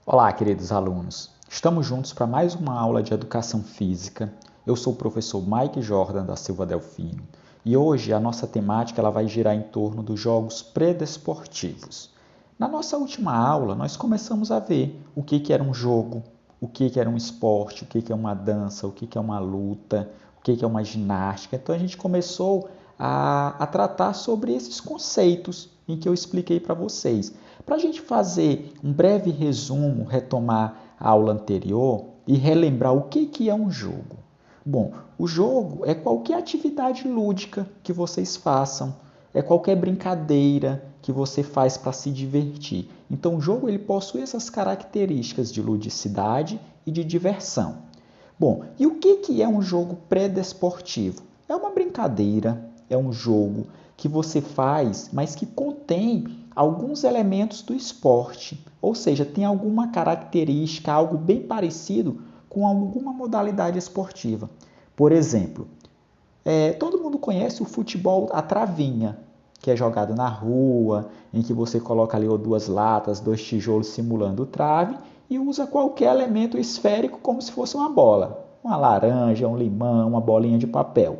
Olá, queridos alunos. Estamos juntos para mais uma aula de Educação Física. Eu sou o professor Mike Jordan da Silva Delfino e hoje a nossa temática ela vai girar em torno dos jogos predesportivos. Na nossa última aula, nós começamos a ver o que era um jogo, o que era um esporte, o que é uma dança, o que é uma luta, o que é uma ginástica. Então a gente começou a tratar sobre esses conceitos em que eu expliquei para vocês. Para a gente fazer um breve resumo, retomar a aula anterior e relembrar o que é um jogo. Bom, o jogo é qualquer atividade lúdica que vocês façam, é qualquer brincadeira que você faz para se divertir. Então, o jogo ele possui essas características de ludicidade e de diversão. Bom, e o que é um jogo pré-desportivo? É uma brincadeira, é um jogo que você faz, mas que contém alguns elementos do esporte, ou seja, tem alguma característica, algo bem parecido com alguma modalidade esportiva. Por exemplo, todo mundo conhece o futebol à travinha, que é jogado na rua, em que você coloca ali duas latas, dois tijolos simulando trave e usa qualquer elemento esférico como se fosse uma bola. Uma laranja, um limão, uma bolinha de papel.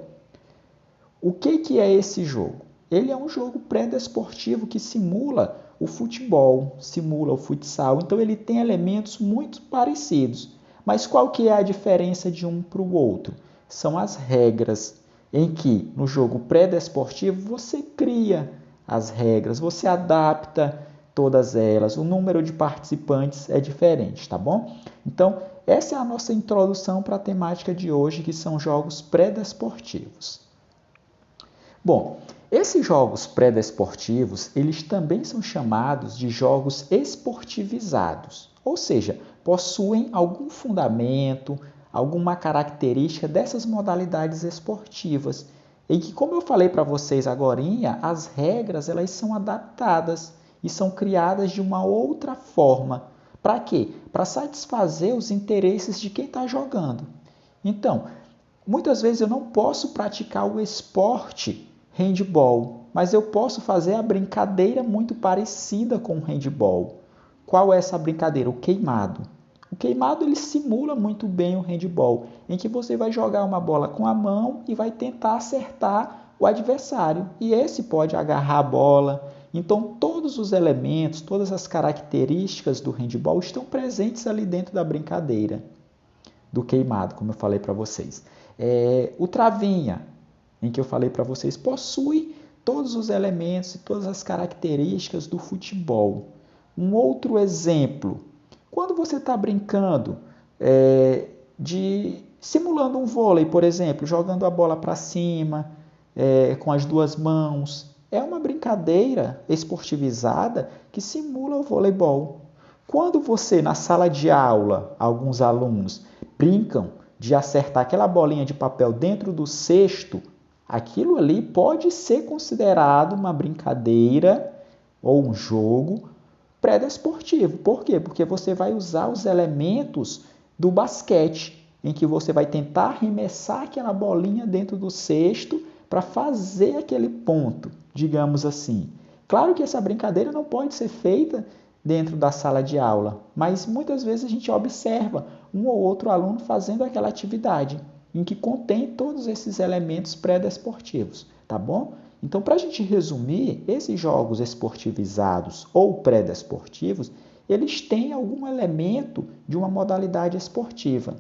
O que é esse jogo? Ele é um jogo pré-desportivo que simula o futebol, simula o futsal, então ele tem elementos muito parecidos. Mas qual que é a diferença de um para o outro? São as regras, em que no jogo pré-desportivo você cria as regras, você adapta todas elas, o número de participantes é diferente, tá bom? Então, essa é a nossa introdução para a temática de hoje, que são jogos pré-desportivos. Bom, esses jogos pré-desportivos, eles também são chamados de jogos esportivizados, ou seja, possuem algum fundamento, alguma característica dessas modalidades esportivas, em que, como eu falei para vocês agorinha, as regras elas são adaptadas e são criadas de uma outra forma. Para quê? Para satisfazer os interesses de quem está jogando. Então, muitas vezes eu não posso praticar o esporte handball, mas eu posso fazer a brincadeira muito parecida com o handball. Qual é essa brincadeira? O queimado. O queimado ele simula muito bem o handball, em que você vai jogar uma bola com a mão e vai tentar acertar o adversário. E esse pode agarrar a bola. Então, todos os elementos, todas as características do handball estão presentes ali dentro da brincadeira do queimado, como eu falei para vocês. O travinha, em que eu falei para vocês, possui todos os elementos e todas as características do futebol. Um outro exemplo, quando você está brincando simulando um vôlei, por exemplo, jogando a bola para cima, com as duas mãos, é uma brincadeira esportivizada que simula o voleibol. Quando você, na sala de aula, alguns alunos brincam de acertar aquela bolinha de papel dentro do cesto, aquilo ali pode ser considerado uma brincadeira ou um jogo pré-desportivo. Por quê? Porque você vai usar os elementos do basquete, em que você vai tentar arremessar aquela bolinha dentro do cesto para fazer aquele ponto, digamos assim. Claro que essa brincadeira não pode ser feita dentro da sala de aula, mas muitas vezes a gente observa um ou outro aluno fazendo aquela atividade em que contém todos esses elementos pré-desportivos, tá bom? Então, para a gente resumir, esses jogos esportivizados ou pré-desportivos, eles têm algum elemento de uma modalidade esportiva.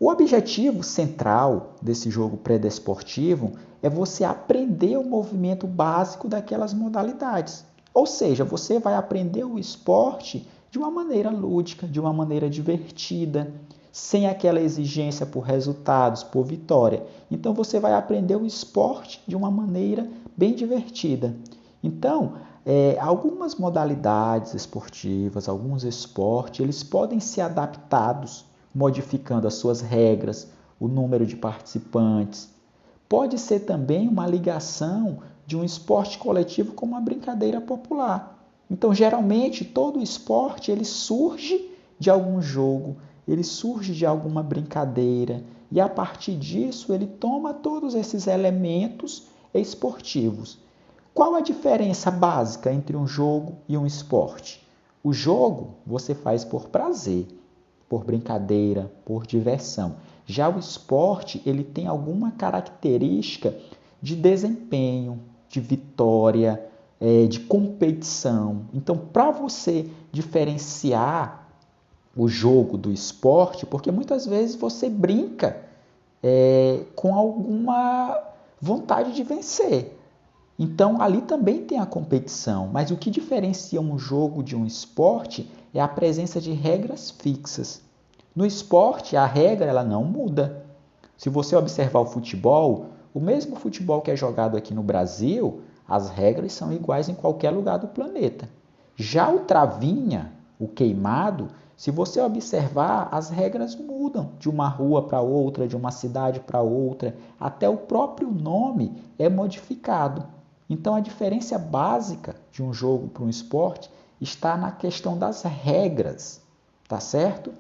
O objetivo central desse jogo pré-desportivo é você aprender o movimento básico daquelas modalidades. Ou seja, você vai aprender o esporte de uma maneira lúdica, de uma maneira divertida, sem aquela exigência por resultados, por vitória. Então, você vai aprender o esporte de uma maneira bem divertida. Então, algumas modalidades esportivas, alguns esportes, eles podem ser adaptados, modificando as suas regras, o número de participantes. Pode ser também uma ligação de um esporte coletivo com uma brincadeira popular. Então, geralmente, todo esporte ele surge de algum jogo, ele surge de alguma brincadeira e, a partir disso, ele toma todos esses elementos esportivos. Qual a diferença básica entre um jogo e um esporte? O jogo você faz por prazer, por brincadeira, por diversão. Já o esporte, ele tem alguma característica de desempenho, de vitória, de competição. Então, para você diferenciar o jogo do esporte, porque muitas vezes você brinca com alguma vontade de vencer. Então, ali também tem a competição, mas o que diferencia um jogo de um esporte é a presença de regras fixas. No esporte, a regra ela não muda. Se você observar o futebol, o mesmo futebol que é jogado aqui no Brasil, as regras são iguais em qualquer lugar do planeta. Já o travinha, o queimado, se você observar, as regras mudam de uma rua para outra, de uma cidade para outra, até o próprio nome é modificado. Então a diferença básica de um jogo para um esporte está na questão das regras, tá certo?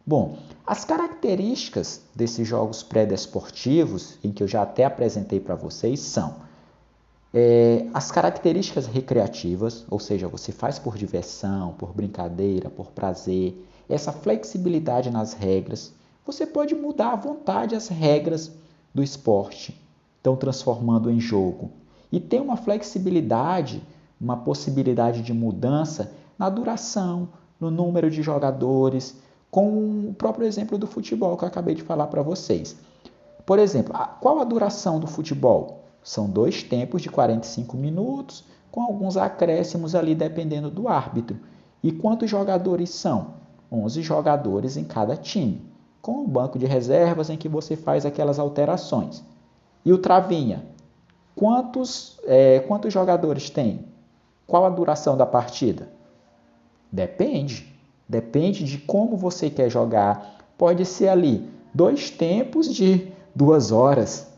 Bom, as características desses jogos pré-desportivos, em que eu já até apresentei para vocês, são as características recreativas, ou seja, você faz por diversão, por brincadeira, por prazer, essa flexibilidade nas regras. Você pode mudar à vontade as regras do esporte, então transformando em jogo. E tem uma flexibilidade, uma possibilidade de mudança na duração, no número de jogadores, com o próprio exemplo do futebol que eu acabei de falar para vocês. Por exemplo, qual a duração do futebol? São 2 tempos de 45 minutos, com alguns acréscimos ali dependendo do árbitro. E quantos jogadores são? 11 jogadores em cada time, com um banco de reservas em que você faz aquelas alterações. E o travinha? Quantos jogadores tem? Qual a duração da partida? Depende de como você quer jogar. Pode ser ali 2 tempos de 2 horas,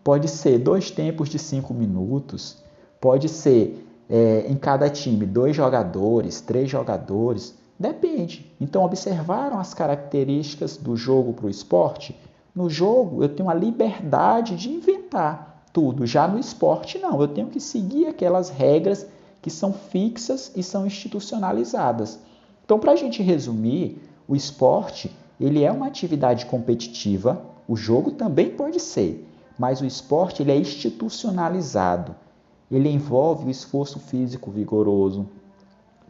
pode ser 2 tempos de 5 minutos, pode ser em cada time 2 jogadores, 3 jogadores, depende. Então observaram as características do jogo para o esporte? No jogo eu tenho a liberdade de inventar tudo, já no esporte não, eu tenho que seguir aquelas regras que são fixas e são institucionalizadas. Então, para a gente resumir, o esporte ele é uma atividade competitiva, o jogo também pode ser, mas o esporte ele é institucionalizado. Ele envolve o esforço físico vigoroso,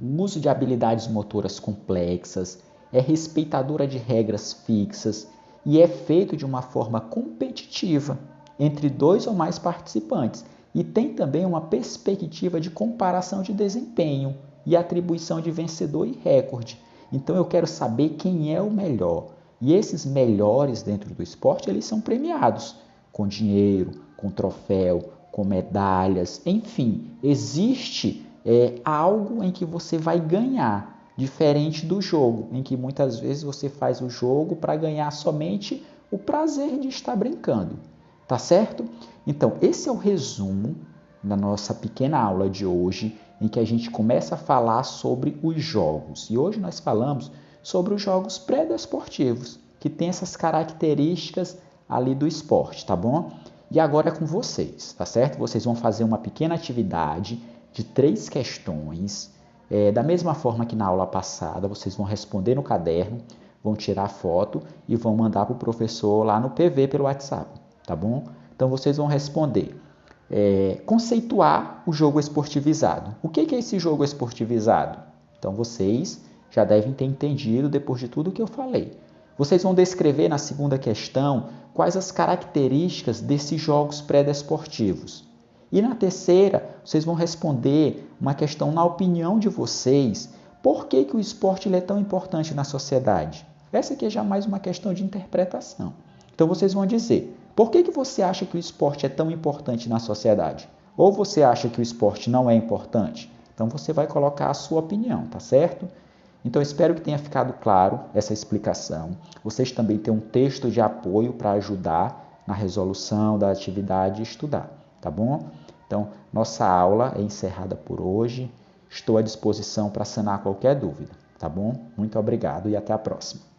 o uso de habilidades motoras complexas, é respeitadora de regras fixas e é feito de uma forma competitiva entre 2 ou mais participantes. E tem também uma perspectiva de comparação de desempenho e atribuição de vencedor e recorde. Então eu quero saber quem é o melhor. E esses melhores dentro do esporte, eles são premiados com dinheiro, com troféu, com medalhas, enfim, existe algo em que você vai ganhar, diferente do jogo, em que muitas vezes você faz o jogo para ganhar somente o prazer de estar brincando, tá certo? Então, esse é o resumo da nossa pequena aula de hoje, em que a gente começa a falar sobre os jogos. E hoje nós falamos sobre os jogos pré-desportivos, que tem essas características ali do esporte, tá bom? E agora é com vocês, tá certo? Vocês vão fazer uma pequena atividade de 3 questões. Da mesma forma que na aula passada, vocês vão responder no caderno, vão tirar foto e vão mandar para o professor lá no PV pelo WhatsApp, tá bom? Então vocês vão responder. Conceituar o jogo esportivizado. O que é esse jogo esportivizado? Então vocês já devem ter entendido depois de tudo que eu falei. Vocês vão descrever na segunda questão quais as características desses jogos pré-desportivos. E na terceira, vocês vão responder uma questão na opinião de vocês. Por que o esporte ele é tão importante na sociedade? Essa aqui é já mais uma questão de interpretação. Então vocês vão dizer, por que você acha que o esporte é tão importante na sociedade? Ou você acha que o esporte não é importante? Então você vai colocar a sua opinião, tá certo? Então espero que tenha ficado claro essa explicação. Vocês também têm um texto de apoio para ajudar na resolução da atividade e estudar, tá bom? Então nossa aula é encerrada por hoje. Estou à disposição para sanar qualquer dúvida, tá bom? Muito obrigado e até a próxima.